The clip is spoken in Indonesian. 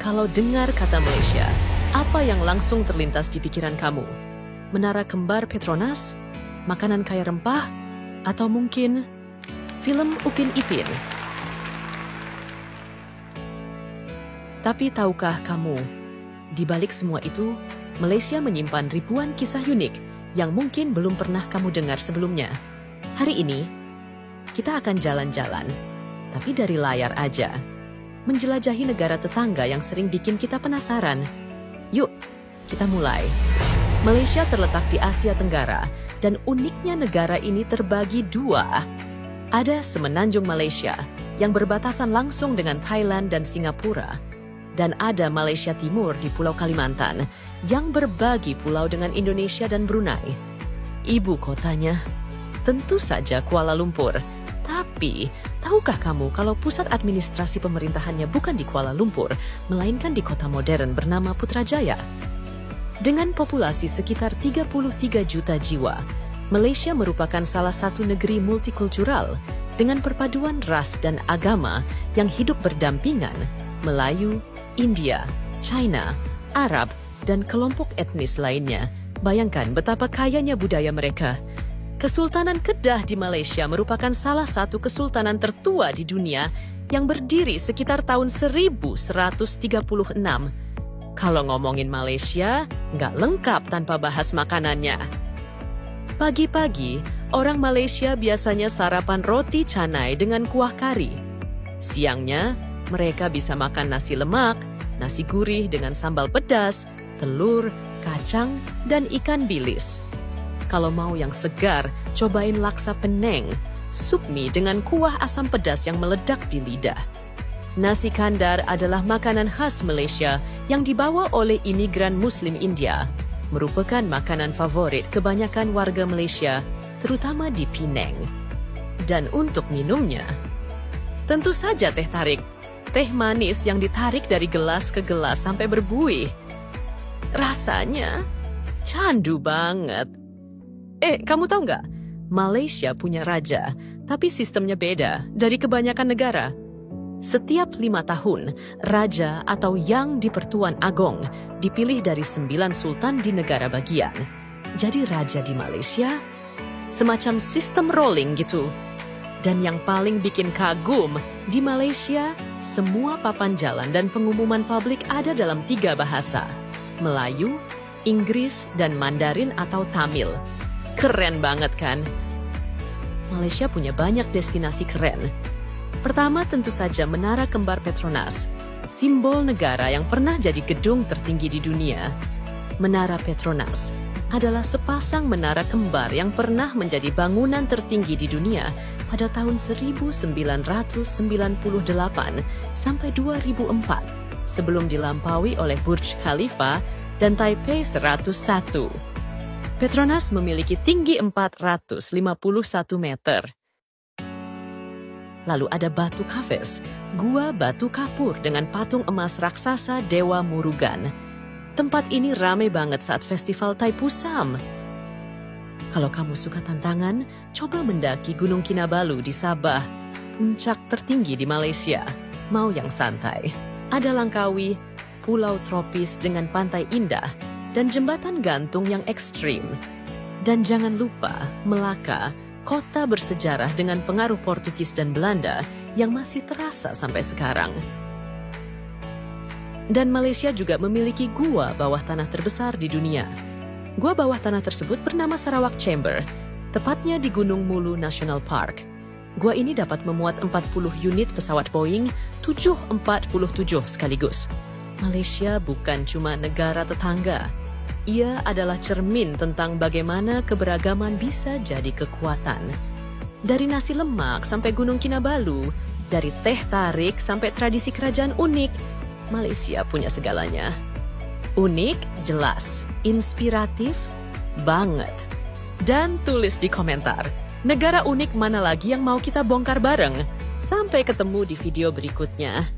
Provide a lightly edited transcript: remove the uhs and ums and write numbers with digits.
Kalau dengar kata Malaysia, apa yang langsung terlintas di pikiran kamu? Menara kembar Petronas? Makanan kaya rempah? Atau mungkin film Upin Ipin? Tapi tahukah kamu, di balik semua itu, Malaysia menyimpan ribuan kisah unik yang mungkin belum pernah kamu dengar sebelumnya. Hari ini, kita akan jalan-jalan, tapi dari layar aja. Menjelajahi negara tetangga yang sering bikin kita penasaran. Yuk, kita mulai. Malaysia terletak di Asia Tenggara, dan uniknya negara ini terbagi dua. Ada Semenanjung Malaysia, yang berbatasan langsung dengan Thailand dan Singapura. Dan ada Malaysia Timur di Pulau Kalimantan, yang berbagi pulau dengan Indonesia dan Brunei. Ibu kotanya, tentu saja Kuala Lumpur. Tapi, tahukah kamu kalau pusat administrasi pemerintahannya bukan di Kuala Lumpur, melainkan di kota modern bernama Putrajaya? Dengan populasi sekitar 33 juta jiwa, Malaysia merupakan salah satu negeri multikultural dengan perpaduan ras dan agama yang hidup berdampingan, Melayu, India, China, Arab, dan kelompok etnis lainnya. Bayangkan betapa kayanya budaya mereka. Kesultanan Kedah di Malaysia merupakan salah satu kesultanan tertua di dunia yang berdiri sekitar tahun 1136. Kalau ngomongin Malaysia, nggak lengkap tanpa bahas makanannya. Pagi-pagi, orang Malaysia biasanya sarapan roti canai dengan kuah kari. Siangnya, mereka bisa makan nasi lemak, nasi gurih dengan sambal pedas, telur, kacang, dan ikan bilis. Kalau mau yang segar, cobain laksa Penang, sup mie dengan kuah asam pedas yang meledak di lidah. Nasi kandar adalah makanan khas Malaysia yang dibawa oleh imigran Muslim India. Merupakan makanan favorit kebanyakan warga Malaysia, terutama di Penang. Dan untuk minumnya, tentu saja teh tarik. Teh manis yang ditarik dari gelas ke gelas sampai berbuih. Rasanya candu banget. Kamu tahu nggak? Malaysia punya raja, tapi sistemnya beda dari kebanyakan negara. Setiap 5 tahun, raja atau Yang di-Pertuan Agong dipilih dari 9 sultan di negara bagian. Jadi raja di Malaysia, semacam sistem rolling gitu. Dan yang paling bikin kagum, di Malaysia, semua papan jalan dan pengumuman publik ada dalam 3 bahasa. Melayu, Inggris, dan Mandarin atau Tamil. Keren banget kan? Malaysia punya banyak destinasi keren. Pertama tentu saja Menara Kembar Petronas, simbol negara yang pernah jadi gedung tertinggi di dunia. Menara Petronas adalah sepasang menara kembar yang pernah menjadi bangunan tertinggi di dunia pada tahun 1998 sampai 2004, sebelum dilampaui oleh Burj Khalifa dan Taipei 101. Petronas memiliki tinggi 451 meter. Lalu ada Batu Kafes, Gua Batu Kapur dengan patung emas raksasa Dewa Murugan. Tempat ini ramai banget saat festival Taipusam. Kalau kamu suka tantangan, coba mendaki Gunung Kinabalu di Sabah, puncak tertinggi di Malaysia. Mau yang santai? Ada Langkawi, pulau tropis dengan pantai indah, dan jembatan gantung yang ekstrim. Dan jangan lupa Melaka, kota bersejarah dengan pengaruh Portugis dan Belanda yang masih terasa sampai sekarang. Dan Malaysia juga memiliki gua bawah tanah terbesar di dunia. Gua bawah tanah tersebut bernama Sarawak Chamber, tepatnya di Gunung Mulu National Park. Gua ini dapat memuat 40 unit pesawat Boeing 747 sekaligus. Malaysia bukan cuma negara tetangga. Ia adalah cermin tentang bagaimana keberagaman bisa jadi kekuatan. Dari nasi lemak sampai Gunung Kinabalu, dari teh tarik sampai tradisi kerajaan unik, Malaysia punya segalanya. Unik, jelas. Inspiratif, banget. Dan tulis di komentar, negara unik mana lagi yang mau kita bongkar bareng? Sampai ketemu di video berikutnya.